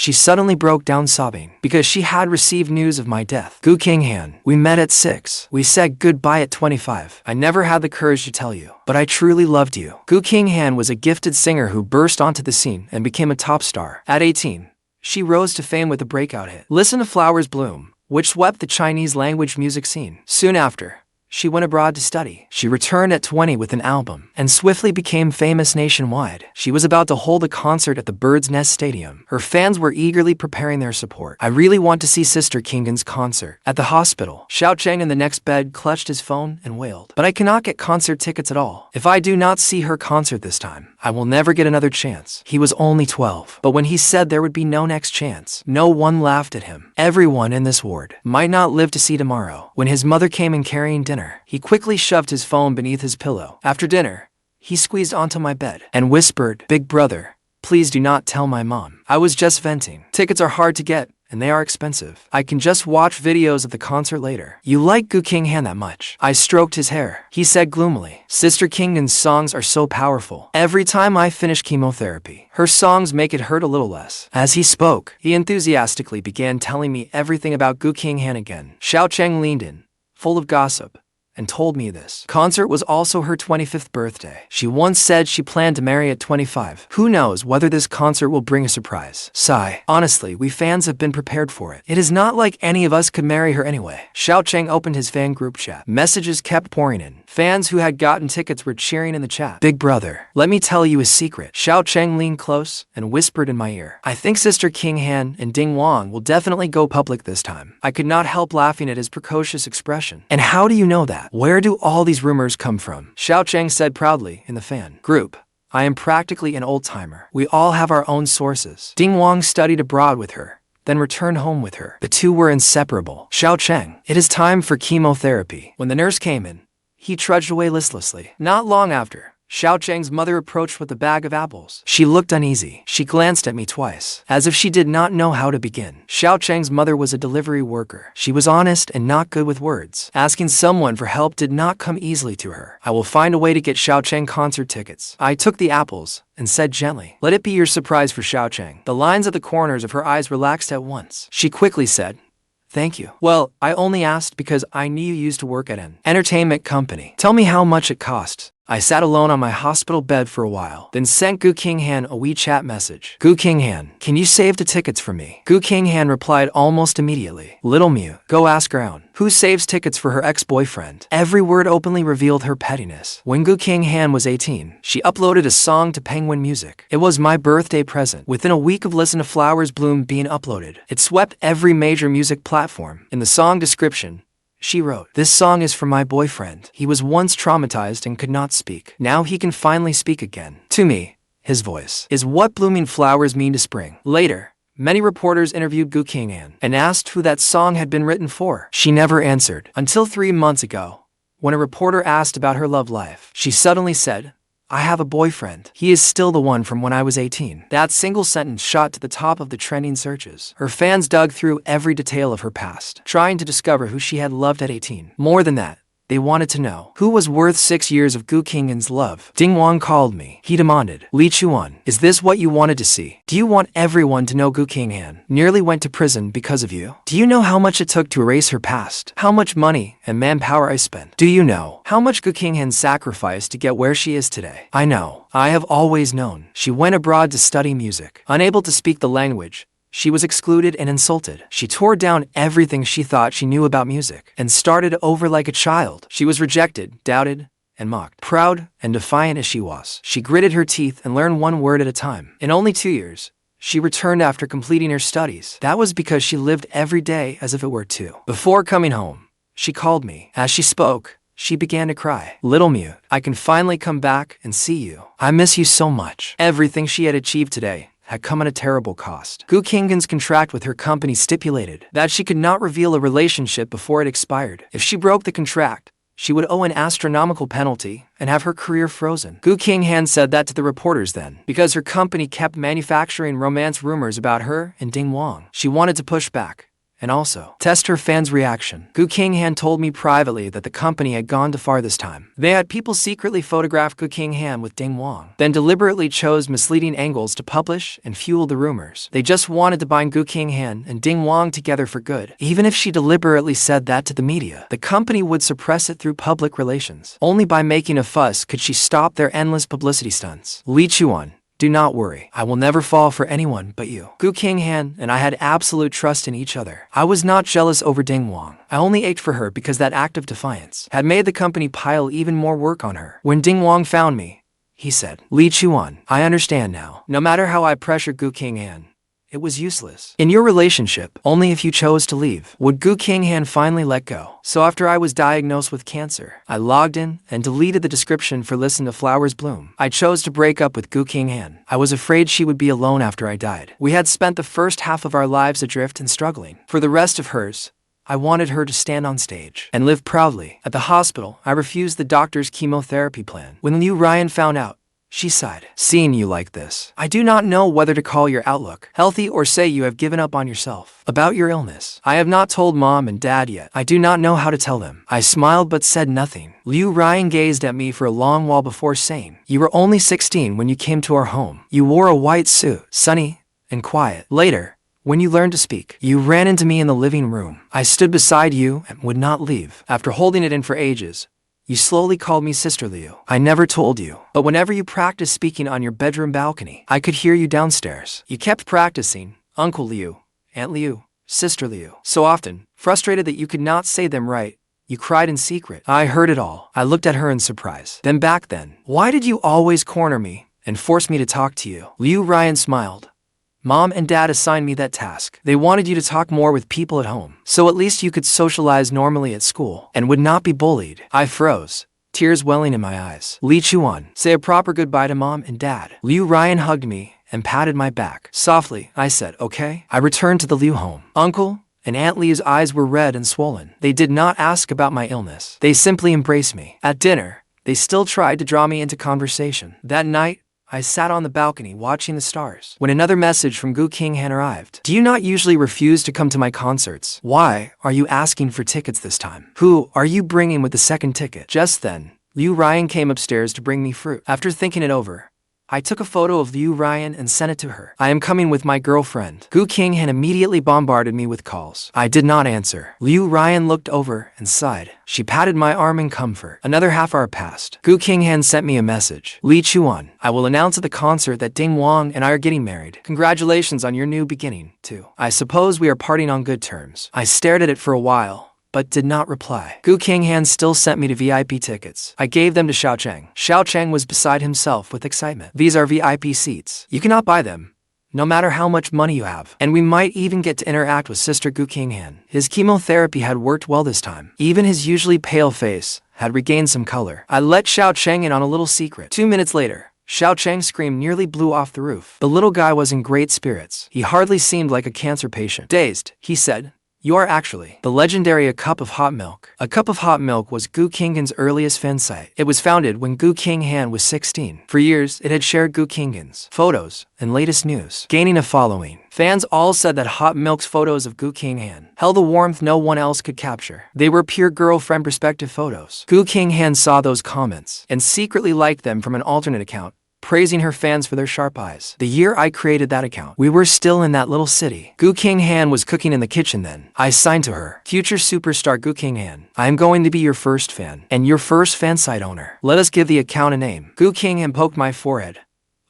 She suddenly broke down sobbing because she had received news of my death. Qinghan, we met at 6. We said goodbye at 25. I never had the courage to tell you, but I truly loved you. Qinghan was a gifted singer who burst onto the scene and became a top star. At 18, she rose to fame with a breakout hit, Listen to Flowers Bloom, which swept the Chinese language music scene. Soon after, she went abroad to study. She returned at 20 with an album and swiftly became famous nationwide. She was about to hold a concert at the Bird's Nest Stadium. Her fans were eagerly preparing their support. I really want to see Sister Qinghan's concert. At the hospital, Xiaocheng in the next bed clutched his phone and wailed. But I cannot get concert tickets at all. If I do not see her concert this time, I will never get another chance. He was only 12. But when he said there would be no next chance, no one laughed at him. Everyone in this ward might not live to see tomorrow. When his mother came in carrying dinner, he quickly shoved his phone beneath his pillow. After dinner, he squeezed onto my bed and whispered, Big brother, please do not tell my mom. I was just venting. Tickets are hard to get, and they are expensive. I can just watch videos of the concert later. You like Qinghan that much? I stroked his hair. He said gloomily, Sister Qinghan's songs are so powerful. Every time I finish chemotherapy, her songs make it hurt a little less. As he spoke, he enthusiastically began telling me everything about Qinghan again. Xiaocheng leaned in, full of gossip, and told me this concert was also her 25th birthday. She once said she planned to marry at 25. Who knows whether this concert will bring a surprise? Sigh. Honestly, we fans have been prepared for it. It is not like any of us could marry her anyway. Xiaocheng opened his fan group chat. Messages kept pouring in. Fans who had gotten tickets were cheering in the chat. Big brother, let me tell you a secret. Xiaocheng leaned close and whispered in my ear. I think Sister Qinghan and Wang will definitely go public this time. I could not help laughing at his precocious expression. And how do you know that? Where do all these rumors come from? Xiaocheng said proudly in the fan group. I am practically an old-timer. We all have our own sources. Wang studied abroad with her, then returned home with her. The two were inseparable. Xiaocheng, it is time for chemotherapy. When the nurse came in, he trudged away listlessly. Not long after, Xiaocheng's mother approached with a bag of apples. She looked uneasy. She glanced at me twice, as if she did not know how to begin. Xiaocheng's mother was a delivery worker. She was honest and not good with words. Asking someone for help did not come easily to her. I will find a way to get Xiaocheng concert tickets. I took the apples and said gently, let it be your surprise for Xiaocheng. The lines at the corners of her eyes relaxed at once. She quickly said, thank you. Well, I only asked because I knew you used to work at an entertainment company. Tell me how much it costs. I sat alone on my hospital bed for a while, then sent Qinghan a WeChat message. Qinghan, can you save the tickets for me? Qinghan replied almost immediately. Little Mew, go ask around. Who saves tickets for her ex-boyfriend? Every word openly revealed her pettiness. When Qinghan was 18, she uploaded a song to Penguin Music. It was my birthday present. Within a week of Listen to Flowers Bloom being uploaded, it swept every major music platform. In the song description, she wrote, this song is for my boyfriend. He was once traumatized and could not speak. Now he can finally speak again. To me, his voice is what blooming flowers mean to spring. Later, many reporters interviewed Qinghan and asked who that song had been written for. She never answered. Until 3 months ago, when a reporter asked about her love life, she suddenly said, I have a boyfriend. He is still the one from when I was 18. That single sentence shot to the top of the trending searches. Her fans dug through every detail of her past, trying to discover who she had loved at 18. More than that, they wanted to know who was worth 6 years of Qinghan's love. Wang called me. He demanded, Lichuan, is this what you wanted to see? Do you want everyone to know Qinghan nearly went to prison because of you? Do you know how much it took to erase her past? How much money and manpower I spent? Do you know how much Qinghan sacrificed to get where she is today? I know. I have always known. She went abroad to study music. Unable to speak the language, she was excluded and insulted. She tore down everything she thought she knew about music and started over like a child. She was rejected, doubted, and mocked. Proud and defiant as she was, she gritted her teeth and learned one word at a time. In only 2 years, she returned after completing her studies. That was because she lived every day as if it were two. Before coming home, she called me. As she spoke, she began to cry. Little Mew, I can finally come back and see you. I miss you so much. Everything she had achieved today had come at a terrible cost. Qinghan's contract with her company stipulated that she could not reveal a relationship before it expired. If she broke the contract, she would owe an astronomical penalty and have her career frozen. Qinghan said that to the reporters then, because her company kept manufacturing romance rumors about her and Wang. She wanted to push back. and also test her fans' reaction. Gu Qinghan told me privately that the company had gone too far this time. They had people secretly photograph Gu Qinghan with Ding Wang, then deliberately chose misleading angles to publish and fuel the rumors. They just wanted to bind Gu Qinghan and Ding Wang together for good. Even if she deliberately said that to the media, the company would suppress it through public relations. Only by making a fuss could she stop their endless publicity stunts. Lichuan, do not worry. I will never fall for anyone but you. Gu Qinghan and I had absolute trust in each other. I was not jealous over Ding Wang. I only ached for her because that act of defiance had made the company pile even more work on her. When Ding Wang found me, he said, Lichuan, I understand now. No matter how I pressured Gu Qinghan, it was useless. In your relationship, only if you chose to leave would Gu Qinghan finally let go. So after I was diagnosed with cancer, I logged in and deleted the description for Listen to Flowers Bloom. I chose to break up with Gu Qinghan. I was afraid she would be alone after I died. We had spent the first half of our lives adrift and struggling. For the rest of hers, I wanted her to stand on stage and live proudly. At the hospital, I refused the doctor's chemotherapy plan. When Ruyan found out, she sighed. Seeing you like this, I do not know whether to call your outlook healthy or say you have given up on yourself. About your illness, I have not told Mom and Dad yet. I do not know how to tell them. I smiled but said nothing. Ruyan gazed at me for a long while before saying, You were only 16 when you came to our home. You wore a white suit, sunny and quiet. Later, when you learned to speak, you ran into me in the living room. I stood beside you and would not leave. After holding it in for ages, you slowly called me Sister Liu. I never told you, but whenever you practiced speaking on your bedroom balcony, I could hear you downstairs. You kept practicing, Uncle Liu, Aunt Liu, Sister Liu. So often, frustrated that you could not say them right, you cried in secret. I heard it all. I looked at her in surprise. Then back then, why did you always corner me and force me to talk to you? Ruyan smiled. Mom and Dad assigned me that task. They wanted you to talk more with people at home, so at least you could socialize normally at school and would not be bullied. I froze, tears welling in my eyes. Lichuan, say a proper goodbye to Mom and Dad. Ruyan hugged me and patted my back. Softly, I said, okay. I returned to the Liu home. Uncle and Aunt Liu's eyes were red and swollen. They did not ask about my illness. They simply embraced me. At dinner, they still tried to draw me into conversation. That night, I sat on the balcony watching the stars when another message from Gu Qinghan arrived. Do you not usually refuse to come to my concerts? Why are you asking for tickets this time? Who are you bringing with the second ticket? Just then, Ruyan came upstairs to bring me fruit. After thinking it over, I took a photo of Ruyan and sent it to her. I am coming with my girlfriend. Gu Qinghan immediately bombarded me with calls. I did not answer. Ruyan looked over and sighed. She patted my arm in comfort. Another half hour passed. Gu Qinghan sent me a message. Lichuan, I will announce at the concert that Ding Wang and I are getting married. Congratulations on your new beginning, too. I suppose we are parting on good terms. I stared at it for a while, but did not reply. Gu Qinghan still sent me to VIP tickets. I gave them to Xiaocheng. Xiaocheng was beside himself with excitement. These are VIP seats. You cannot buy them, no matter how much money you have. And we might even get to interact with Sister Gu Qinghan. His chemotherapy had worked well this time. Even his usually pale face had regained some color. I let Xiaocheng in on a little secret. 2 minutes later, Xiaocheng's scream nearly blew off the roof. The little guy was in great spirits. He hardly seemed like a cancer patient. Dazed, he said, You are actually the legendary A Cup of Hot Milk. A Cup of Hot Milk was Gu Qinghan's earliest fan site. It was founded when Gu Qinghan was 16. For years, it had shared Gu Qinghan's photos and latest news, gaining a following. Fans all said that Hot Milk's photos of Gu Qinghan held a warmth no one else could capture. They were pure girlfriend perspective photos. Gu Qinghan saw those comments and secretly liked them from an alternate account, praising her fans for their sharp eyes. The year I created that account, we were still in that little city. Gu Qinghan was cooking in the kitchen then. I signed to her, Future superstar Gu Qinghan, I am going to be your first fan, and your first fan site owner. Let us give the account a name. Gu Qinghan poked my forehead.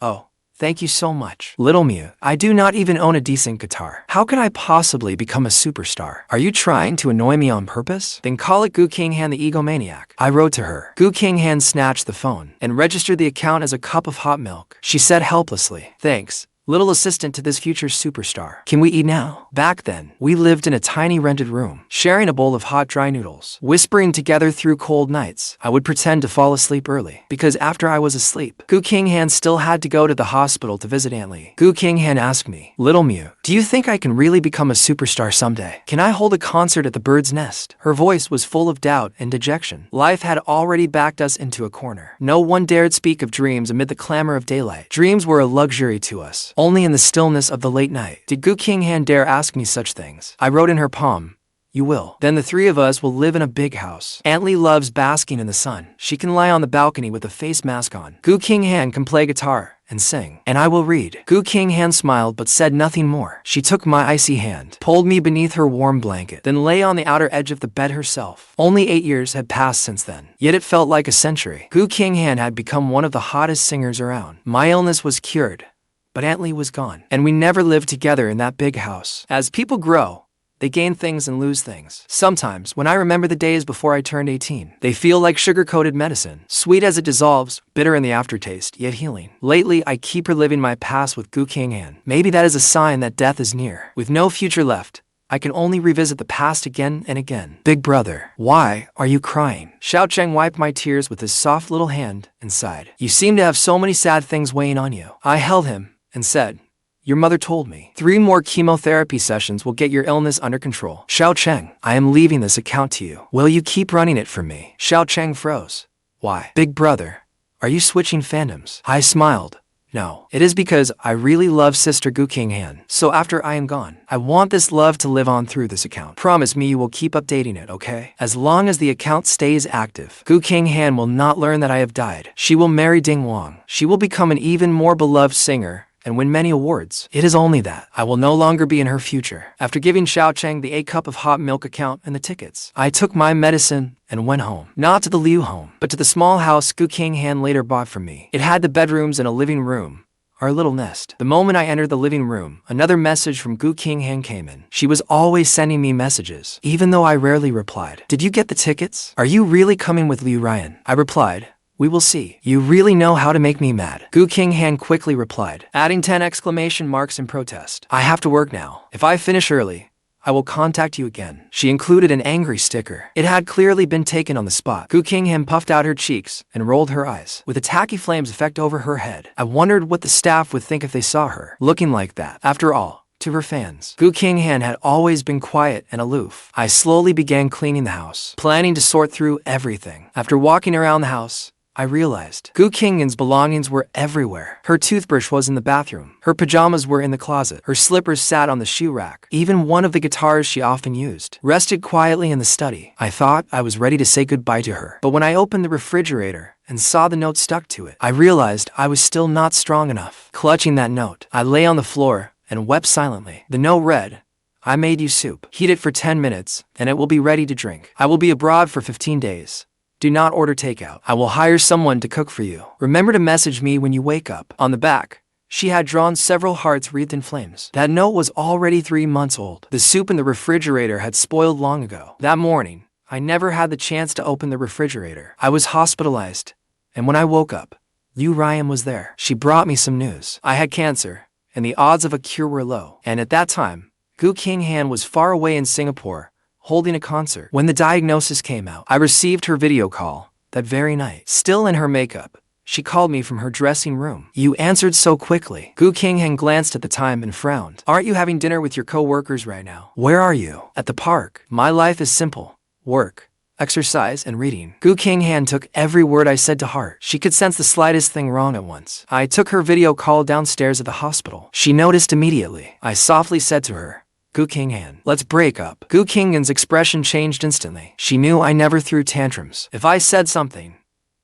Oh, thank you so much. Little Mew, I do not even own a decent guitar. How can I possibly become a superstar? Are you trying to annoy me on purpose? Then call it Gu Qinghan the egomaniac. I wrote to her. Gu Qinghan snatched the phone and registered the account as A Cup of Hot Milk. She said helplessly, Thanks, little assistant to this future superstar. Can we eat now? Back then, we lived in a tiny rented room, sharing a bowl of hot dry noodles. Whispering together through cold nights, I would pretend to fall asleep early, because after I was asleep, Gu Qinghan still had to go to the hospital to visit Aunt Li. Gu Qinghan asked me, Little Mew, do you think I can really become a superstar someday? Can I hold a concert at the Bird's Nest? Her voice was full of doubt and dejection. Life had already backed us into a corner. No one dared speak of dreams amid the clamor of daylight. Dreams were a luxury to us, only in the stillness of the late night. Did Gu Qinghan dare ask me such things? I wrote in her palm, "You will. Then the three of us will live in a big house." Aunt Li loves basking in the sun. She can lie on the balcony with a face mask on. Gu Qinghan can play guitar and sing, and I will read. Gu Qinghan smiled but said nothing more. She took my icy hand, pulled me beneath her warm blanket, then lay on the outer edge of the bed herself. Only 8 years had passed since then, yet it felt like a century. Gu Qinghan had become one of the hottest singers around. My illness was cured, but Aunt Li was gone, and we never lived together in that big house. As people grow, they gain things and lose things. Sometimes, when I remember the days before I turned 18, they feel like sugar-coated medicine, sweet as it dissolves, bitter in the aftertaste, yet healing. Lately, I keep reliving my past with Gu Qinghan. Maybe that is a sign that death is near. With no future left, I can only revisit the past again and again. Big brother, why are you crying? Xiao Cheng wiped my tears with his soft little hand and sighed. You seem to have so many sad things weighing on you. I held him and said, your mother told me 3 more chemotherapy sessions will get your illness under control. Xiao Cheng, I am leaving this account to you. Will you keep running it for me? Xiao Cheng froze. Why? Big brother, are you switching fandoms? I smiled. No, it is because I really love Sister Gu Qinghan. So after I am gone, I want this love to live on through this account. Promise me you will keep updating it, okay? As long as the account stays active, Gu Qinghan will not learn that I have died. She will marry Ding Wang. She will become an even more beloved singer and win many awards. It is only that I will no longer be in her future. After giving Xiao Cheng the 8-cup of hot milk account and the tickets, I took my medicine and went home. Not to the Liu home, but to the small house Gu Qinghan later bought for me. It had the bedrooms and a living room, our little nest. The moment I entered the living room, another message from Gu Qinghan came in. She was always sending me messages, even though I rarely replied. Did you get the tickets? Are you really coming with Liu Ruyan? I replied, we will see. You really know how to make me mad. Gu Qinghan quickly replied, adding 10 exclamation marks in protest. I have to work now. If I finish early, I will contact you again. She included an angry sticker. It had clearly been taken on the spot. Gu Qinghan puffed out her cheeks and rolled her eyes, with a tacky flames effect over her head. I wondered what the staff would think if they saw her looking like that. After all, to her fans, Gu Qinghan had always been quiet and aloof. I slowly began cleaning the house, planning to sort through everything. After walking around the house, I realized Gu Qinghan's belongings were everywhere. Her toothbrush was in the bathroom. Her pajamas were in the closet. Her slippers sat on the shoe rack. Even one of the guitars she often used rested quietly in the study. I thought I was ready to say goodbye to her. But when I opened the refrigerator and saw the note stuck to it, I realized I was still not strong enough. Clutching that note, I lay on the floor and wept silently. The note read, I made you soup. Heat it for 10 minutes, and it will be ready to drink. I will be abroad for 15 days. Do not order takeout. I will hire someone to cook for you. Remember to message me when you wake up. On the back, she had drawn several hearts wreathed in flames. That note was already 3 months old. The soup in the refrigerator had spoiled long ago. That morning, I never had the chance to open the refrigerator. I was hospitalized, and when I woke up, Liu Ruyan was there. She brought me some news. I had cancer, and the odds of a cure were low. And at that time, Gu Qinghan was far away in Singapore, holding a concert. When the diagnosis came out, I received her video call that very night. Still in her makeup, she called me from her dressing room. You answered so quickly. Gu Qinghan glanced at the time and frowned. Aren't you having dinner with your co-workers right now? Where are you? At the park. My life is simple. Work, exercise, and reading. Gu Qinghan took every word I said to heart. She could sense the slightest thing wrong at once. I took her video call downstairs at the hospital. She noticed immediately. I softly said to her, Gu Qinghan, let's break up. Gu Qinghan's expression changed instantly. She knew I never threw tantrums. If I said something,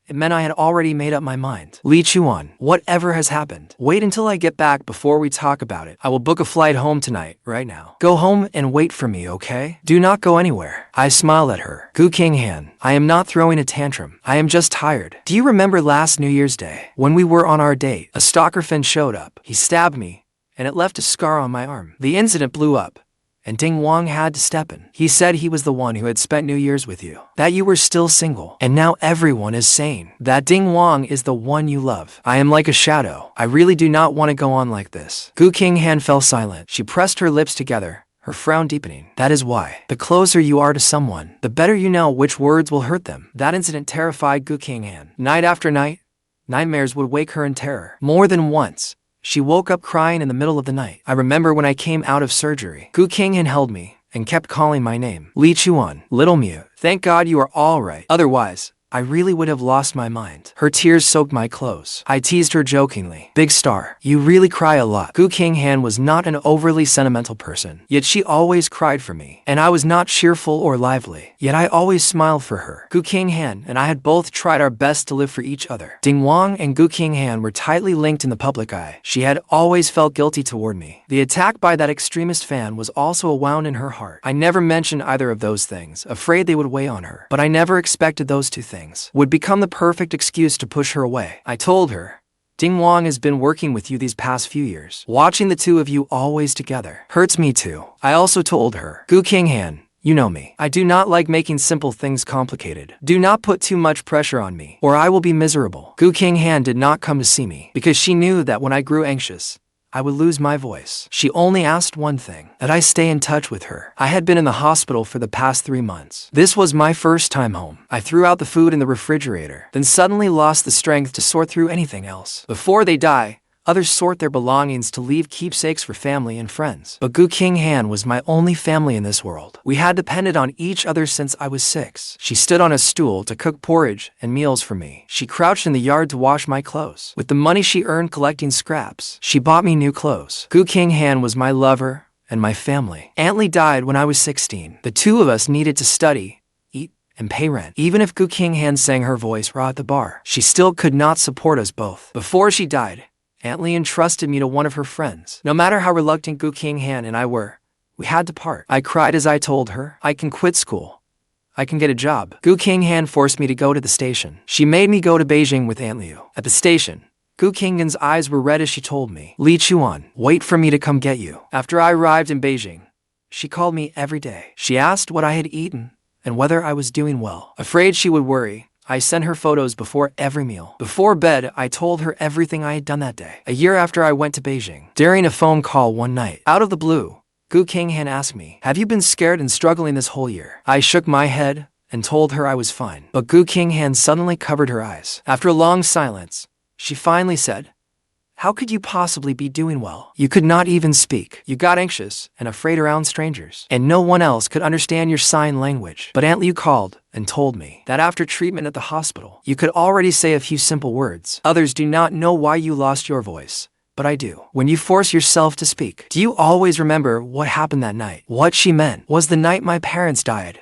it meant I had already made up my mind. Li Lichuan, whatever has happened, wait until I get back before we talk about it. I will book a flight home tonight, right now. Go home and wait for me, okay? Do not go anywhere. I smiled at her. Gu Qinghan, I am not throwing a tantrum. I am just tired. Do you remember last New Year's Day, when we were on our date? A stalker fin showed up. He stabbed me, and it left a scar on my arm. The incident blew up, and Ding Wang had to step in. He said he was the one who had spent New Year's with you, that you were still single, and now everyone is saying that Ding Wang is the one you love. I am like a shadow. I really do not want to go on like this. Gu Qinghan fell silent. She pressed her lips together, her frown deepening. That is why, the closer you are to someone, the better you know which words will hurt them. That incident terrified Gu Qinghan. Night after night, nightmares would wake her in terror. More than once, she woke up crying in the middle of the night. I remember when I came out of surgery. Gu Qinghan held me and kept calling my name. Li Lichuan, little Mew, thank God you are all right. Otherwise, I really would have lost my mind. Her tears soaked my clothes. I teased her jokingly. Big star, you really cry a lot. Qinghan was not an overly sentimental person, yet she always cried for me, and I was not cheerful or lively, yet I always smiled for her. Qinghan and I had both tried our best to live for each other. Wang and Qinghan were tightly linked in the public eye. She had always felt guilty toward me. The attack by that extremist fan was also a wound in her heart. I never mentioned either of those things, afraid they would weigh on her, but I never expected those two things would become the perfect excuse to push her away. I told her, Wang has been working with you these past few years. Watching the two of you always together hurts me too. I also told her, Qinghan, you know me. I do not like making simple things complicated. Do not put too much pressure on me, or I will be miserable. Qinghan did not come to see me, because she knew that when I grew anxious, I would lose my voice. She only asked one thing, that I stay in touch with her. I had been in the hospital for the past 3 months. This was my first time home. I threw out the food in the refrigerator, then suddenly lost the strength to sort through anything else. Before they die, others sort their belongings to leave keepsakes for family and friends. But Qinghan was my only family in this world. We had depended on each other since I was 6. She stood on a stool to cook porridge and meals for me. She crouched in the yard to wash my clothes. With the money she earned collecting scraps, she bought me new clothes. Qinghan was my lover and my family. Aunt Li died when I was 16. The two of us needed to study, eat, and pay rent. Even if Qinghan sang her voice raw at the bar, she still could not support us both. Before she died, Aunt Li entrusted me to one of her friends. No matter how reluctant Qinghan and I were, we had to part. I cried as I told her, I can quit school. I can get a job. Qinghan forced me to go to the station. She made me go to Beijing with Aunt Liu. At the station, Qinghan's eyes were red as she told me, Lichuan, wait for me to come get you. After I arrived in Beijing, she called me every day. She asked what I had eaten and whether I was doing well. Afraid she would worry, I sent her photos before every meal. Before bed, I told her everything I had done that day. A year after I went to Beijing, during a phone call one night, out of the blue, Qinghan asked me, have you been scared and struggling this whole year? I shook my head and told her I was fine. But Qinghan suddenly covered her eyes. After a long silence, she finally said, how could you possibly be doing well? You could not even speak. You got anxious and afraid around strangers, and no one else could understand your sign language. But Aunt Liu called and told me that after treatment at the hospital, you could already say a few simple words. Others do not know why you lost your voice, but I do. When you force yourself to speak, do you always remember what happened that night? What she meant was the night my parents died.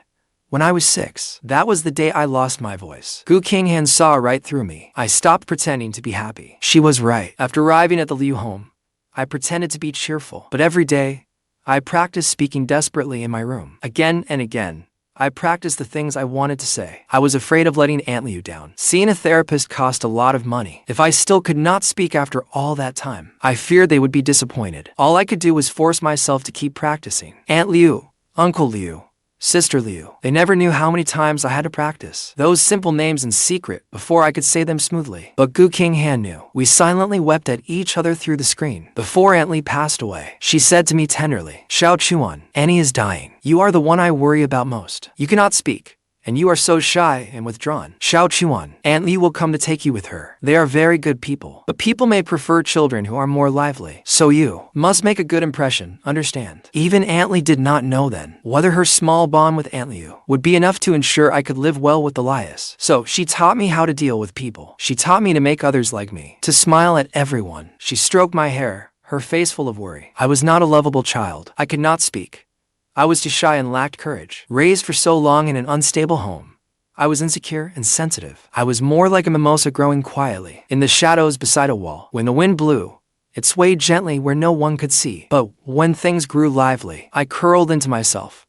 When I was 6, that was the day I lost my voice. Qinghan saw right through me. I stopped pretending to be happy. She was right. After arriving at the Liu home, I pretended to be cheerful. But every day, I practiced speaking desperately in my room. Again and again, I practiced the things I wanted to say. I was afraid of letting Aunt Liu down. Seeing a therapist cost a lot of money. If I still could not speak after all that time, I feared they would be disappointed. All I could do was force myself to keep practicing. Aunt Liu, Uncle Liu, Sister Liu. They never knew how many times I had to practice those simple names in secret before I could say them smoothly. But Qinghan knew. We silently wept at each other through the screen. Before Aunt Li passed away, she said to me tenderly, Xiaochuan, Annie is dying. You are the one I worry about most. You cannot speak, and you are so shy and withdrawn. Xiaochuan, Aunt Li will come to take you with her. They are very good people, but people may prefer children who are more lively. So you must make a good impression, understand? Even Aunt Li did not know then whether her small bond with Aunt Liu would be enough to ensure I could live well with Elias. So she taught me how to deal with people. She taught me to make others like me, to smile at everyone. She stroked my hair, her face full of worry. I was not a lovable child. I could not speak. I was too shy and lacked courage. Raised for so long in an unstable home, I was insecure and sensitive. I was more like a mimosa growing quietly in the shadows beside a wall. When the wind blew, it swayed gently where no one could see. But when things grew lively, I curled into myself,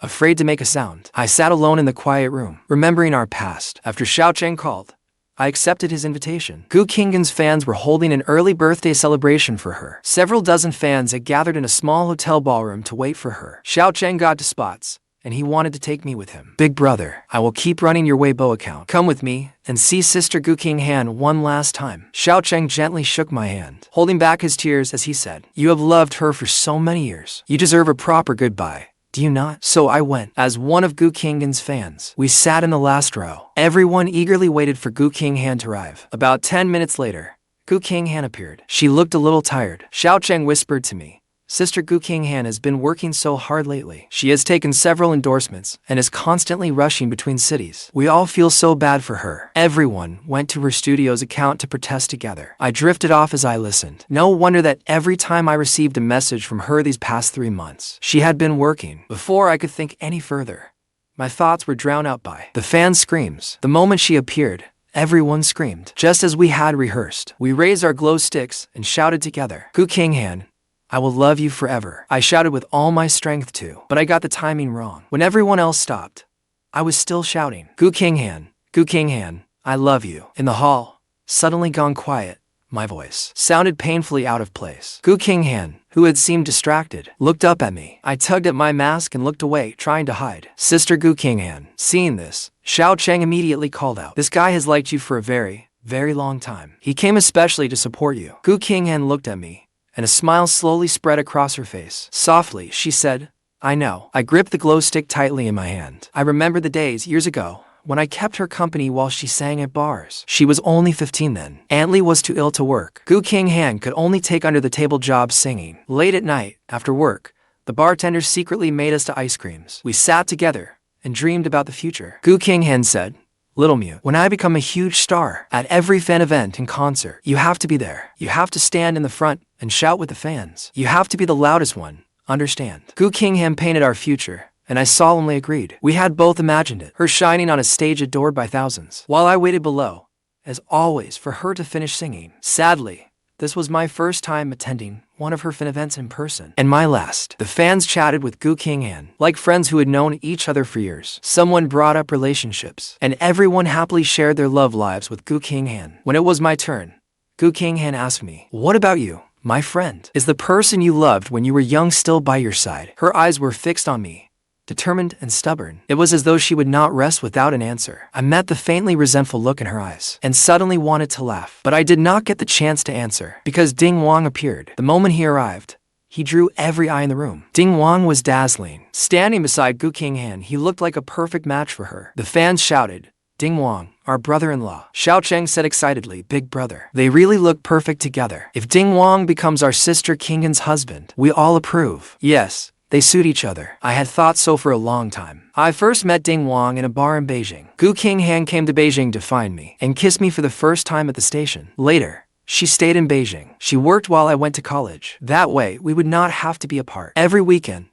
afraid to make a sound. I sat alone in the quiet room, remembering our past. After Xiaocheng called, I accepted his invitation. Qinghan's fans were holding an early birthday celebration for her. Several dozen fans had gathered in a small hotel ballroom to wait for her. Xiaocheng got to spots, and he wanted to take me with him. Big brother, I will keep running your Weibo account. Come with me and see Sister Qinghan one last time. Xiaocheng gently shook my hand, holding back his tears as he said, you have loved her for so many years. You deserve a proper goodbye. Do you not? So I went. As one of Qinghan's fans, we sat in the last row. Everyone eagerly waited for Qinghan to arrive. About 10 minutes later, Qinghan appeared. She looked a little tired. Xiaocheng whispered to me, Sister Gu Qinghan has been working so hard lately. She has taken several endorsements and is constantly rushing between cities. We all feel so bad for her. Everyone went to her studio's account to protest together. I drifted off as I listened. No wonder that every time I received a message from her these past 3 months, she had been working. Before I could think any further, my thoughts were drowned out by the fan's screams. The moment she appeared, everyone screamed. Just as we had rehearsed, we raised our glow sticks and shouted together, "Gu Qinghan, I will love you forever." I shouted with all my strength too, but I got the timing wrong. When everyone else stopped, I was still shouting, Gu Qinghan, I love you." In the hall, suddenly gone quiet, my voice sounded painfully out of place. Gu Qinghan, who had seemed distracted, looked up at me. I tugged at my mask and looked away, trying to hide. Sister Gu Qinghan. Seeing this, Xiao Cheng immediately called out, "This guy has liked you for a very, very long time. He came especially to support you." Gu Qinghan looked at me, and a smile slowly spread across her face. Softly, she said, "I know." I gripped the glow stick tightly in my hand. I remembered the days, years ago, when I kept her company while she sang at bars. She was only 15 then. Aunt Li was too ill to work. Gu Qinghan could only take under-the-table jobs singing. Late at night, after work, the bartender secretly made us to ice creams. We sat together and dreamed about the future. Gu Qinghan said, "Little Mew, when I become a huge star, at every fan event and concert, you have to be there. You have to stand in the front and shout with the fans. You have to be the loudest one, understand?" Gu Qinghan painted our future, and I solemnly agreed. We had both imagined it, her shining on a stage adored by thousands, while I waited below, as always, for her to finish singing. Sadly, this was my first time attending one of her fan events in person, and my last. The fans chatted with Gu Qinghan, like friends who had known each other for years. Someone brought up relationships, and everyone happily shared their love lives with Gu Qinghan. When it was my turn, Gu Qinghan asked me, "What about you, my friend? Is the person you loved when you were young still by your side?" Her eyes were fixed on me, determined and stubborn. It was as though she would not rest without an answer. I met the faintly resentful look in her eyes, and suddenly wanted to laugh. But I did not get the chance to answer, because Ding Wang appeared. The moment he arrived, he drew every eye in the room. Ding Wang was dazzling. Standing beside Gu Qinghan, he looked like a perfect match for her. The fans shouted, "Ding Wang, our brother-in-law." Xiao Cheng said excitedly, "Big brother. They really look perfect together. If Ding Wang becomes our sister Qinghan's husband, we all approve." Yes, they suit each other. I had thought so for a long time. I first met Ding Wang in a bar in Beijing. Gu Qinghan came to Beijing to find me and kissed me for the first time at the station. Later, she stayed in Beijing. She worked while I went to college. That way, we would not have to be apart. Every weekend,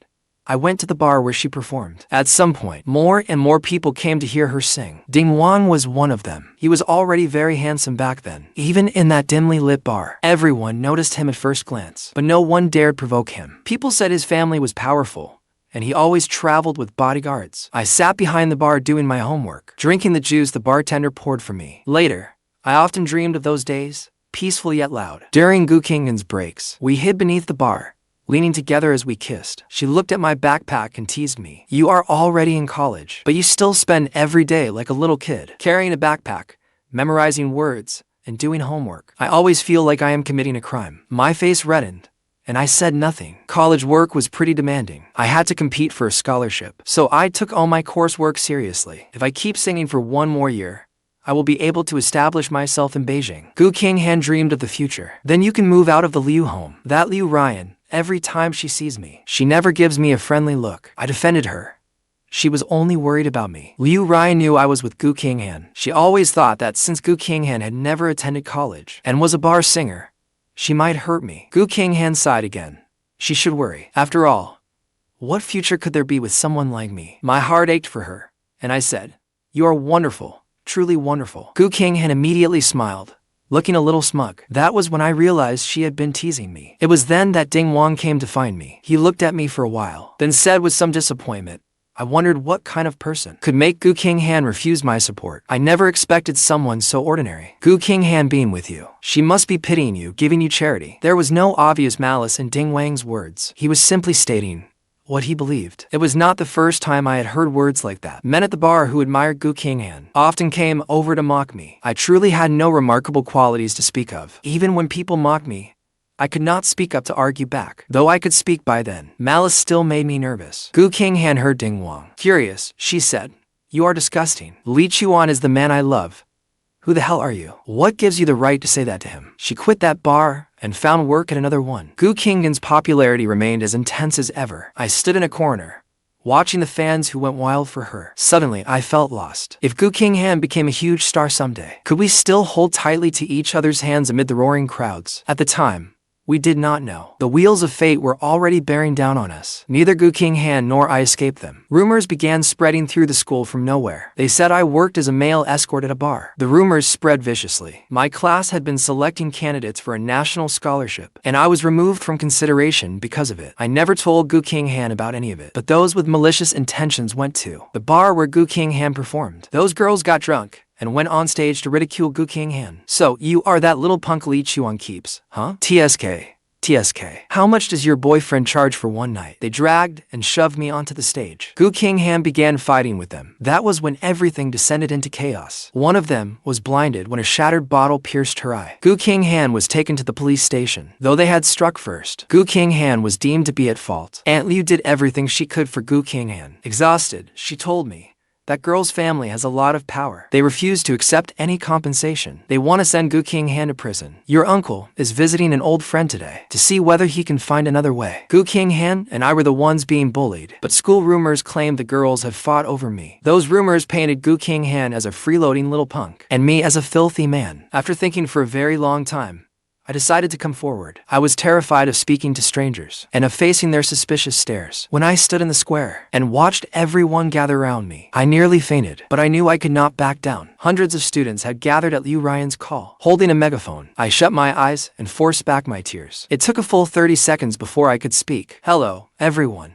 I went to the bar where she performed. At some point, more and more people came to hear her sing. Ding Wang was one of them. He was already very handsome back then. Even in that dimly lit bar, everyone noticed him at first glance, but no one dared provoke him. People said his family was powerful, and he always traveled with bodyguards. I sat behind the bar doing my homework, drinking the juice the bartender poured for me. Later, I often dreamed of those days, peaceful yet loud. During Gu Qinghan's breaks, we hid beneath the bar, leaning together as we kissed. She looked at my backpack and teased me. "You are already in college, but you still spend every day like a little kid, carrying a backpack, memorizing words, and doing homework. I always feel like I am committing a crime." My face reddened, and I said nothing. College work was pretty demanding. I had to compete for a scholarship, so I took all my coursework seriously. If I keep singing for one more year, I will be able to establish myself in Beijing. Gu Qinghan dreamed of the future. "Then you can move out of the Liu home. That Liu Ruyan, every time she sees me, she never gives me a friendly look." I defended her. She was only worried about me. Liu Ruyan knew I was with Gu Qinghan. She always thought that since Gu Qinghan had never attended college and was a bar singer, she might hurt me. Gu Qinghan sighed again. She should worry. After all, what future could there be with someone like me? My heart ached for her, and I said, "You are wonderful. Truly wonderful." Gu Qinghan immediately smiled, looking a little smug. That was when I realized she had been teasing me. It was then that Ding Wang came to find me. He looked at me for a while, then said with some disappointment, I wondered what kind of person could make Gu Qinghan refuse my support. I never expected someone so ordinary. Gu Qinghan being with you. She must be pitying you, giving you charity. There was no obvious malice in Ding Wang's words. He was simply stating what he believed. It was not the first time I had heard words like that. Men at the bar who admired Gu Qinghan often came over to mock me. I truly had no remarkable qualities to speak of. Even when people mocked me, I could not speak up to argue back. Though I could speak by then, malice still made me nervous. Gu Qinghan heard Ding Wang. Curious, she said, "You are disgusting. Li Lichuan is the man I love, Who the hell are you? What gives you the right to say that to him? She quit that bar and found work at another one. Gu Qinghan's popularity remained as intense as ever. I stood in a corner, watching the fans who went wild for her. Suddenly, I felt lost. If Gu Qinghan became a huge star someday, could we still hold tightly to each other's hands amid the roaring crowds? At the time, we did not know. The wheels of fate were already bearing down on us. Neither Gu Qinghan nor I escaped them. Rumors began spreading through the school from nowhere. They said I worked as a male escort at a bar. The rumors spread viciously. My class had been selecting candidates for a national scholarship, and I was removed from consideration because of it. I never told Gu Qinghan about any of it, but those with malicious intentions went to the bar where Gu Qinghan performed. Those girls got drunk and went on stage to ridicule Gu Qinghan. So, you are that little punk Li Lichuan keeps, huh? TSK. How much does your boyfriend charge for one night? They dragged and shoved me onto the stage. Gu Qinghan began fighting with them. That was when everything descended into chaos. One of them was blinded when a shattered bottle pierced her eye. Gu Qinghan was taken to the police station. Though they had struck first, Gu Qinghan was deemed to be at fault. Aunt Liu did everything she could for Gu Qinghan. Exhausted, she told me, that girl's family has a lot of power. They refuse to accept any compensation. They want to send Gu Qinghan to prison. Your uncle is visiting an old friend today to see whether he can find another way. Gu Qinghan and I were the ones being bullied, but school rumors claimed the girls have fought over me. Those rumors painted Gu Qinghan as a freeloading little punk, and me as a filthy man. After thinking for a very long time, I decided to come forward. I was terrified of speaking to strangers and of facing their suspicious stares. When I stood in the square and watched everyone gather around me, I nearly fainted, but I knew I could not back down. Hundreds of students had gathered at Liu Ruyan's call. Holding a megaphone, I shut my eyes and forced back my tears. It took a full 30 seconds before I could speak. Hello, everyone.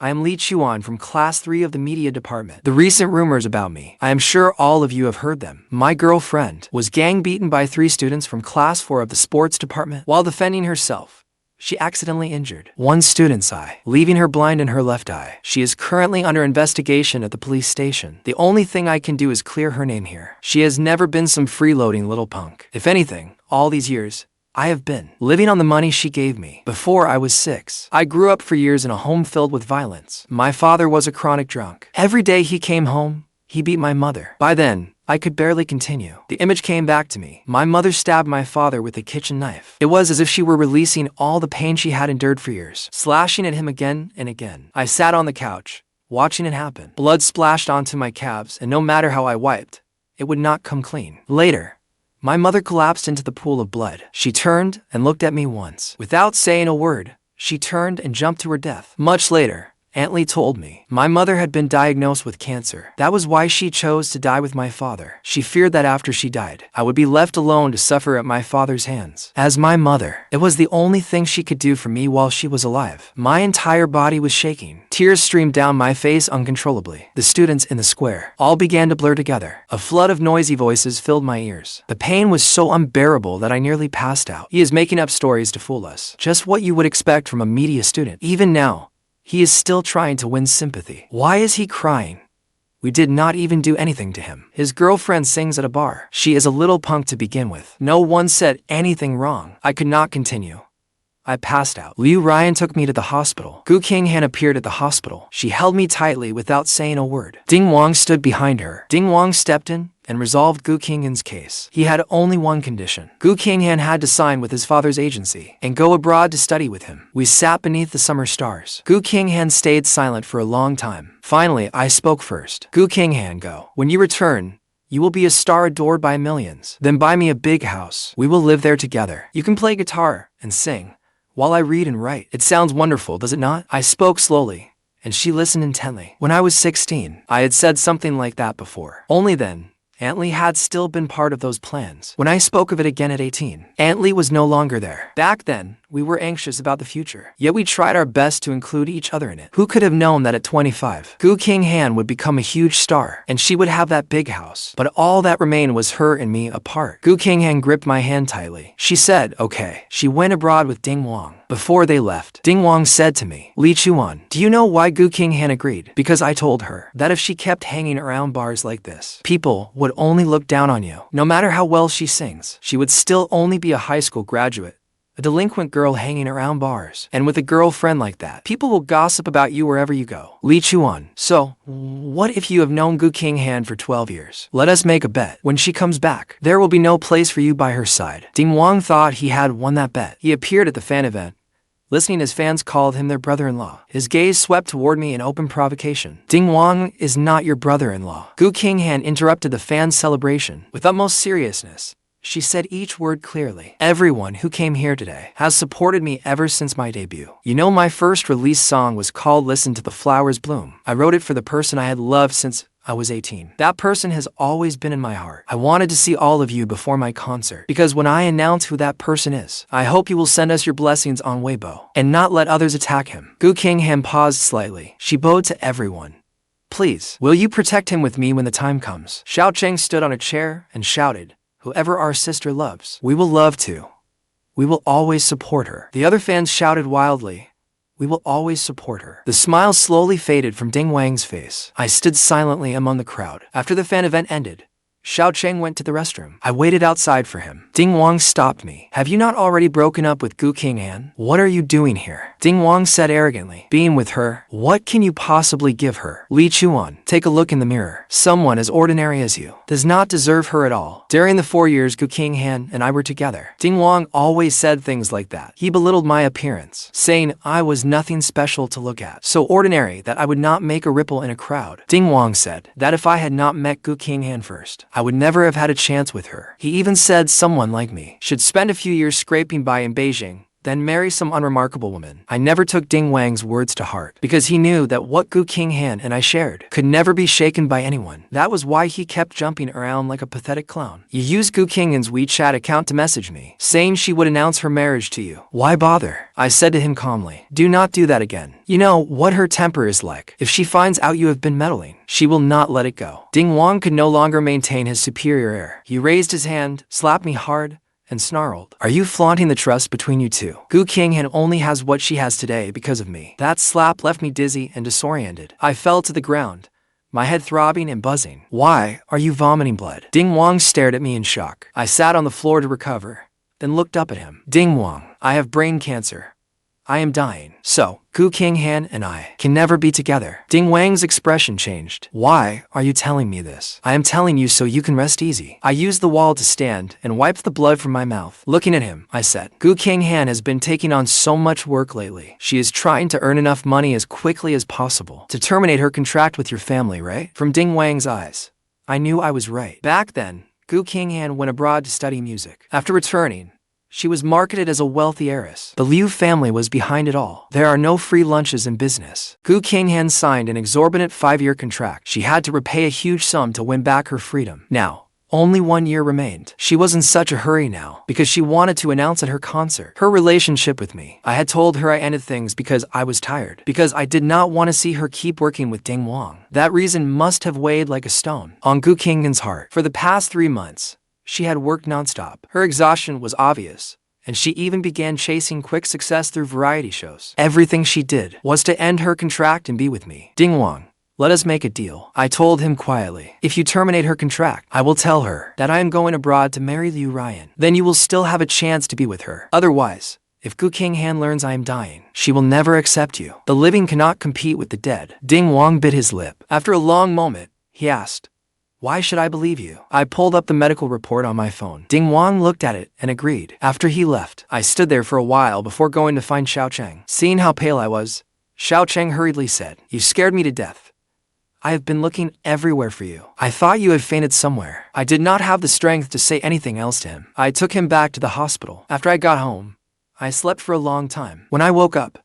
I am Li Lichuan from Class 3 of the Media Department. The recent rumors about me, I am sure all of you have heard them. My girlfriend was gang beaten by 3 students from Class 4 of the Sports Department. While defending herself, she accidentally injured one student's eye, leaving her blind in her left eye. She is currently under investigation at the police station. The only thing I can do is clear her name here. She has never been some freeloading little punk. If anything, all these years, I have been living on the money she gave me before I was 6. I grew up for years in a home filled with violence. My father was a chronic drunk. Every day he came home, he beat my mother. By then, I could barely continue. The image came back to me. My mother stabbed my father with a kitchen knife. It was as if she were releasing all the pain she had endured for years, slashing at him again and again. I sat on the couch, watching it happen. Blood splashed onto my calves, and no matter how I wiped, it would not come clean. Later, my mother collapsed into the pool of blood. She turned and looked at me once. Without saying a word, she turned and jumped to her death. Much later, Aunt Li told me my mother had been diagnosed with cancer. That was why she chose to die with my father. She feared that after she died, I would be left alone to suffer at my father's hands. As my mother, it was the only thing she could do for me while she was alive. My entire body was shaking. Tears streamed down my face uncontrollably. The students in the square all began to blur together. A flood of noisy voices filled my ears. The pain was so unbearable that I nearly passed out. He is making up stories to fool us. Just what you would expect from a media student. Even now, he is still trying to win sympathy. Why is he crying? We did not even do anything to him. His girlfriend sings at a bar. She is a little punk to begin with. No one said anything wrong. I could not continue. I passed out. Liu Ruyan took me to the hospital. Gu Qinghan appeared at the hospital. She held me tightly without saying a word. Ding Wang stood behind her. Ding Wang stepped in and resolved Gu Qinghan's case. He had only one condition. Gu Qinghan had to sign with his father's agency and go abroad to study with him. We sat beneath the summer stars. Gu Qinghan stayed silent for a long time. Finally, I spoke first. Gu Qinghan, go. When you return, you will be a star adored by millions. Then buy me a big house. We will live there together. You can play guitar and sing while I read and write. It sounds wonderful, does it not? I spoke slowly, and she listened intently. When I was 16, I had said something like that before. Only then, Aunt Li had still been part of those plans. When I spoke of it again at 18, Aunt Li was no longer there. Back then, we were anxious about the future, yet we tried our best to include each other in it. Who could have known that at 25, Gu Qinghan would become a huge star, and she would have that big house? But all that remained was her and me apart. Gu Qinghan gripped my hand tightly. She said, okay. She went abroad with Ding Wang. Before they left, Ding Wang said to me, Li Lichuan, do you know why Gu Qinghan agreed? Because I told her that if she kept hanging around bars like this, people would only look down on you. No matter how well she sings, she would still only be a high school graduate, a delinquent girl hanging around bars. And with a girlfriend like that, people will gossip about you wherever you go. Lichuan. So, what if you have known Gu Qinghan for 12 years? Let us make a bet. When she comes back, there will be no place for you by her side. Ding Wang thought he had won that bet. He appeared at the fan event, listening as fans called him their brother-in-law. His gaze swept toward me in open provocation. Ding Wang is not your brother-in-law. Gu Qinghan interrupted the fans' celebration. With utmost seriousness, she said each word clearly. Everyone who came here today has supported me ever since my debut. You know, my first release song was called Listen to the Flowers Bloom. I wrote it for the person I had loved since I was 18. That person has always been in my heart. I wanted to see all of you before my concert, because when I announce who that person is, I hope you will send us your blessings on Weibo, and not let others attack him. Gu Qinghan paused slightly. She bowed to everyone. Please, will you protect him with me when the time comes? Xiao Cheng stood on a chair and shouted, whoever our sister loves, we will love too. We will always support her. The other fans shouted wildly, we will always support her. The smile slowly faded from Ding Wang's face. I stood silently among the crowd. After the fan event ended, Xiao Cheng went to the restroom. I waited outside for him. Ding Wang stopped me. Have you not already broken up with Gu Qinghan? What are you doing here? Ding Wang said arrogantly. Being with her? What can you possibly give her? Lichuan, take a look in the mirror. Someone as ordinary as you does not deserve her at all. During the 4 years Gu Qinghan and I were together, Ding Wang always said things like that. He belittled my appearance, saying I was nothing special to look at, so ordinary that I would not make a ripple in a crowd. Ding Wang said that if I had not met Gu Qinghan first, I would never have had a chance with her. He even said someone like me should spend a few years scraping by in Beijing, then marry some unremarkable woman. I never took Ding Wang's words to heart, because he knew that what Gu Qinghan and I shared could never be shaken by anyone. That was why he kept jumping around like a pathetic clown. You used Gu Qinghan's WeChat account to message me, saying she would announce her marriage to you. Why bother? I said to him calmly. Do not do that again. You know what her temper is like. If she finds out you have been meddling, she will not let it go. Ding Wang could no longer maintain his superior air. He raised his hand, slapped me hard, and snarled. Are you flaunting the trust between you two? Gu Qinghan only has what she has today because of me. That slap left me dizzy and disoriented. I fell to the ground, my head throbbing and buzzing. Why are you vomiting blood? Ding Wang stared at me in shock. I sat on the floor to recover, then looked up at him. Ding Wang, I have brain cancer. I am dying. So, Gu Qinghan and I can never be together. Ding Wang's expression changed. Why are you telling me this? I am telling you so you can rest easy. I used the wall to stand and wiped the blood from my mouth. Looking at him, I said, Gu Qinghan has been taking on so much work lately. She is trying to earn enough money as quickly as possible to terminate her contract with your family, right? From Ding Wang's eyes, I knew I was right. Back then, Gu Qinghan went abroad to study music. After returning, she was marketed as a wealthy heiress. The Liu family was behind it all. There are no free lunches in business. Gu Qinghan signed an exorbitant 5-year contract. She had to repay a huge sum to win back her freedom. Now, only 1 year remained. She was in such a hurry now, because she wanted to announce at her concert her relationship with me. I had told her I ended things because I was tired, because I did not want to see her keep working with Ding Wang. That reason must have weighed like a stone on Gu Qinghan's heart. For the past 3 months, she had worked nonstop. Her exhaustion was obvious, and she even began chasing quick success through variety shows. Everything she did was to end her contract and be with me. Ding Wang, let us make a deal. I told him quietly. If you terminate her contract, I will tell her that I am going abroad to marry Liu Ruyan. Then you will still have a chance to be with her. Otherwise, if Gu Qinghan learns I am dying, she will never accept you. The living cannot compete with the dead. Ding Wang bit his lip. After a long moment, he asked, why should I believe you? I pulled up the medical report on my phone. Ding Wang looked at it and agreed. After he left, I stood there for a while before going to find Xiao Cheng. Seeing how pale I was, Xiao Cheng hurriedly said, you scared me to death. I have been looking everywhere for you. I thought you had fainted somewhere. I did not have the strength to say anything else to him. I took him back to the hospital. After I got home, I slept for a long time. When I woke up,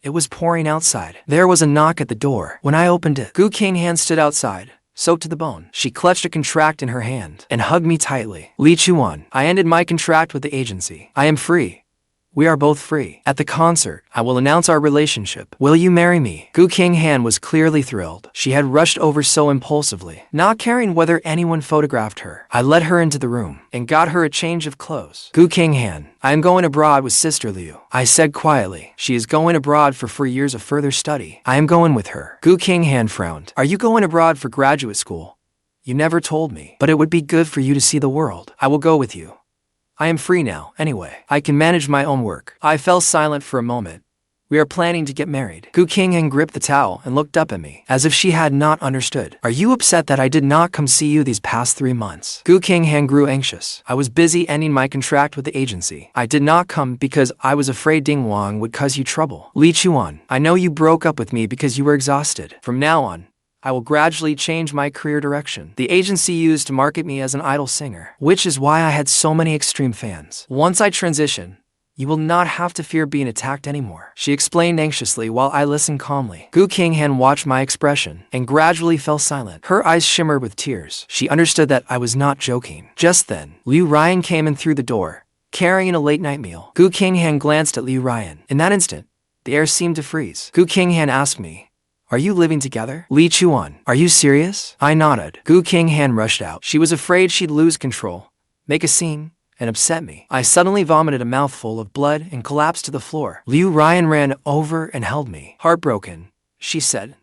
it was pouring outside. There was a knock at the door. When I opened it, Gu Qinghan stood outside, soaked to the bone. She clutched a contract in her hand and hugged me tightly. Lichuan, I ended my contract with the agency. I am free. We are both free. At the concert, I will announce our relationship. Will you marry me? Gu Qinghan was clearly thrilled. She had rushed over so impulsively, not caring whether anyone photographed her. I led her into the room and got her a change of clothes. Gu Qinghan, I am going abroad with Sister Liu. I said quietly. She is going abroad for 4 years of further study. I am going with her. Gu Qinghan frowned. Are you going abroad for graduate school? You never told me. But it would be good for you to see the world. I will go with you. I am free now, anyway. I can manage my own work. I fell silent for a moment. We are planning to get married. Gu Qinghan gripped the towel and looked up at me, as if she had not understood. Are you upset that I did not come see you these past 3 months? Gu Qinghan grew anxious. I was busy ending my contract with the agency. I did not come because I was afraid Wang would cause you trouble. Lichuan, I know you broke up with me because you were exhausted. From now on, I will gradually change my career direction. The agency used to market me as an idol singer, which is why I had so many extreme fans. Once I transition, you will not have to fear being attacked anymore, she explained anxiously while I listened calmly. Gu Qinghan watched my expression and gradually fell silent. Her eyes shimmered with tears. She understood that I was not joking. Just then, Ruyan came in through the door, carrying a late-night meal. Gu Qinghan glanced at Ruyan. In that instant, the air seemed to freeze. Gu Qinghan asked me, are you living together? Lichuan, are you serious? I nodded. Gu Qinghan rushed out. She was afraid she'd lose control, make a scene, and upset me. I suddenly vomited a mouthful of blood and collapsed to the floor. Ruyan ran over and held me. Heartbroken, she said,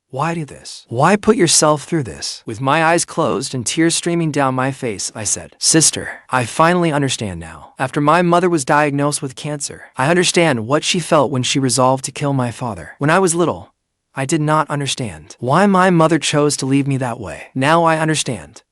why do this? Why put yourself through this? With my eyes closed and tears streaming down my face, I said, sister, I finally understand now. After my mother was diagnosed with cancer, I understand what she felt when she resolved to kill my father. When I was little, I did not understand why my mother chose to leave me that way. Now I understand.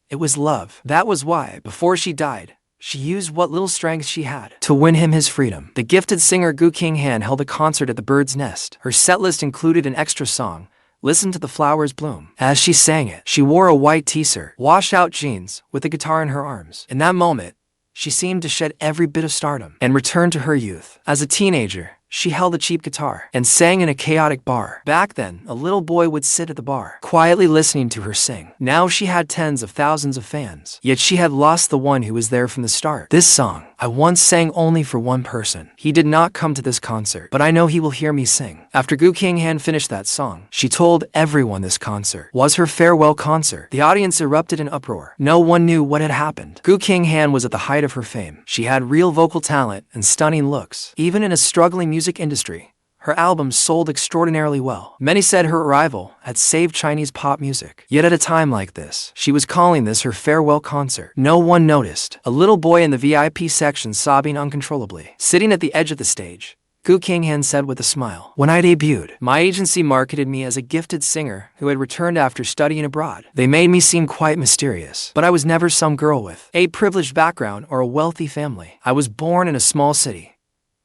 It was love. That was why, before she died, she used what little strength she had to win him his freedom. The gifted singer Gu Qinghan held a concert at the Bird's Nest. Her setlist included an extra song, Listen to the Flowers Bloom. As she sang it, she wore a white t-shirt, washed-out jeans, with a guitar in her arms. In that moment, she seemed to shed every bit of stardom and return to her youth. As a teenager, she held a cheap guitar and sang in a chaotic bar. Back then, a little boy would sit at the bar, quietly listening to her sing. Now she had tens of thousands of fans, yet she had lost the one who was there from the start. This song, I once sang only for one person. He did not come to this concert, but I know he will hear me sing. After Gu Qinghan finished that song, she told everyone this concert was her farewell concert. The audience erupted in uproar. No one knew what had happened. Gu Qinghan was at the height of her fame. She had real vocal talent and stunning looks. Even in a struggling music industry, her albums sold extraordinarily well. Many said her arrival had saved Chinese pop music. Yet at a time like this, she was calling this her farewell concert. No one noticed. A little boy in the VIP section sobbing uncontrollably. Sitting at the edge of the stage, Gu Qinghan said with a smile, when I debuted, my agency marketed me as a gifted singer who had returned after studying abroad. They made me seem quite mysterious, but I was never some girl with a privileged background or a wealthy family. I was born in a small city.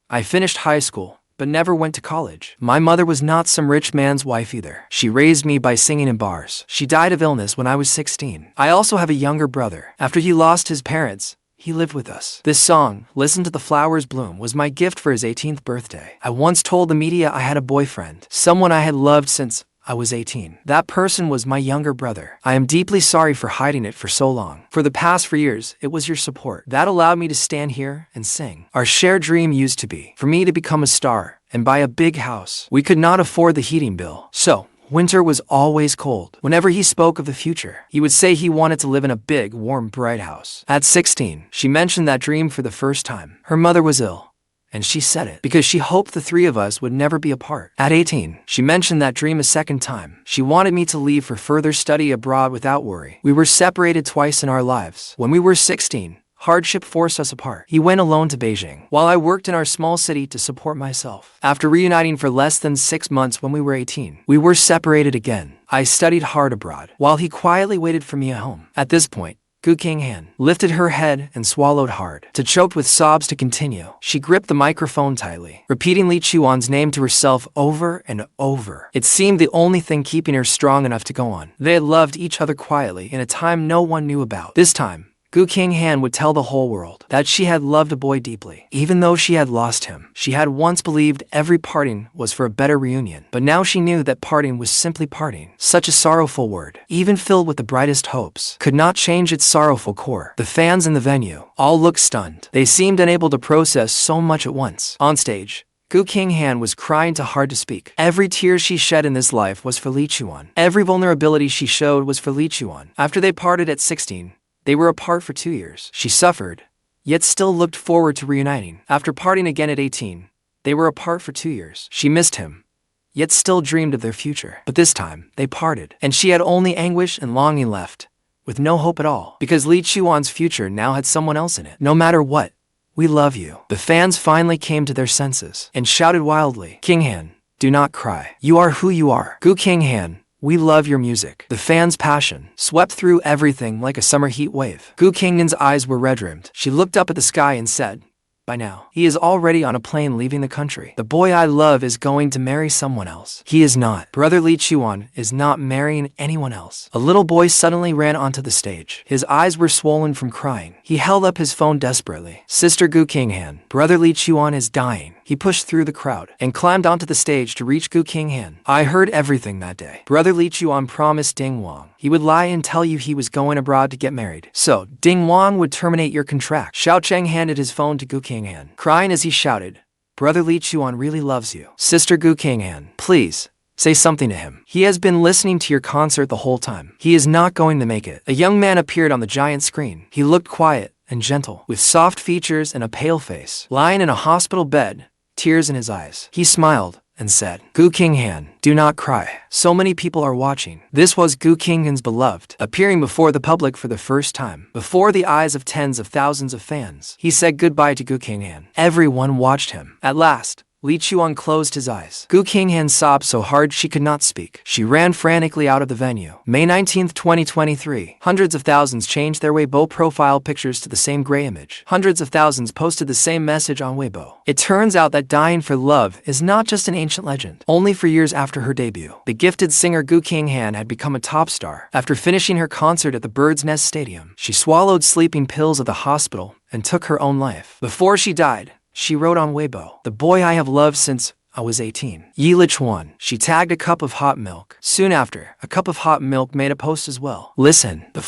I finished high school, but never went to college. My mother was not some rich man's wife either. She raised me by singing in bars. She died of illness when I was 16. I also have a younger brother. After he lost his parents, he lived with us. This song, Listen to the Flowers Bloom, was my gift for his 18th birthday. I once told the media I had a boyfriend, someone I had loved since I was 18. That person was my younger brother. I am deeply sorry for hiding it for so long. For the past 4 years, it was your support that allowed me to stand here and sing. Our shared dream used to be for me to become a star and buy a big house. We could not afford the heating bill, so winter was always cold. Whenever he spoke of the future, he would say he wanted to live in a big, warm, bright house. At 16, she mentioned that dream for the first time. Her mother was ill, and she said it because she hoped the 3 of us would never be apart. At 18, she mentioned that dream a second time. She wanted me to leave for further study abroad without worry. We were separated twice in our lives. When we were 16, hardship forced us apart. He went alone to Beijing, while I worked in our small city to support myself. After reuniting for less than 6 months when we were 18, we were separated again. I studied hard abroad, while he quietly waited for me at home. At this point, Gu Qinghan lifted her head and swallowed hard, to choke with sobs to continue. She gripped the microphone tightly, repeating Lichuan's name to herself over and over. It seemed the only thing keeping her strong enough to go on. They had loved each other quietly in a time no one knew about. This time, Gu Qinghan would tell the whole world that she had loved a boy deeply. Even though she had lost him, she had once believed every parting was for a better reunion. But now she knew that parting was simply parting. Such a sorrowful word, even filled with the brightest hopes, could not change its sorrowful core. The fans in the venue all looked stunned. They seemed unable to process so much at once. On stage, Gu Qinghan was crying too hard to speak. Every tear she shed in this life was for Lichuan. Every vulnerability she showed was for Lichuan. After they parted at 16, they were apart for 2 years. She suffered, yet still looked forward to reuniting. After parting again at 18, they were apart for 2 years. She missed him, yet still dreamed of their future. But this time, they parted, and she had only anguish and longing left. with no hope at all, because Li Chuan's future now had someone else in it. No matter what, we love you. The fans finally came to their senses and shouted wildly, Qinghan, do not cry. You are who you are. Gu Qinghan, we love your music. The fans' passion swept through everything like a summer heat wave. Gu Qinghan's eyes were red-rimmed. She looked up at the sky and said, by now, he is already on a plane leaving the country. The boy I love is going to marry someone else. He is not. Brother Li Chuan is not marrying anyone else. A little boy suddenly ran onto the stage. His eyes were swollen from crying. He held up his phone desperately. Sister Gu Qinghan, Brother Li Chuan is dying. He pushed through the crowd and climbed onto the stage to reach Gu Qinghan. I heard everything that day. Brother Li Chuan promised Ding Wang he would lie and tell you he was going abroad to get married. So, Ding Wang would terminate your contract. Xiao Cheng handed his phone to Gu Qinghan, crying as he shouted, Brother Li Chuan really loves you. Sister Gu Qinghan, please, say something to him. He has been listening to your concert the whole time. He is not going to make it. A young man appeared on the giant screen. He looked quiet and gentle, with soft features and a pale face. Lying in a hospital bed, tears in his eyes, he smiled and said, Gu Qinghan, do not cry. So many people are watching. This was Gu Qinghan's beloved, appearing before the public for the first time, before the eyes of tens of thousands of fans. He said goodbye to Gu Qinghan. Everyone watched him. At last, Li Chuan closed his eyes. Gu Qinghan sobbed so hard she could not speak. She ran frantically out of the venue. May 19, 2023. Hundreds of thousands changed their Weibo profile pictures to the same gray image. Hundreds of thousands posted the same message on Weibo. It turns out that dying for love is not just an ancient legend. Only for years after her debut, the gifted singer Gu Qinghan had become a top star. After finishing her concert at the Bird's Nest Stadium, she swallowed sleeping pills at the hospital and took her own life. Before she died, she wrote on Weibo, the boy I have loved since I was 18. Ye Lichuan. She tagged a cup of hot milk. Soon after, a cup of hot milk made a post as well. Listen, the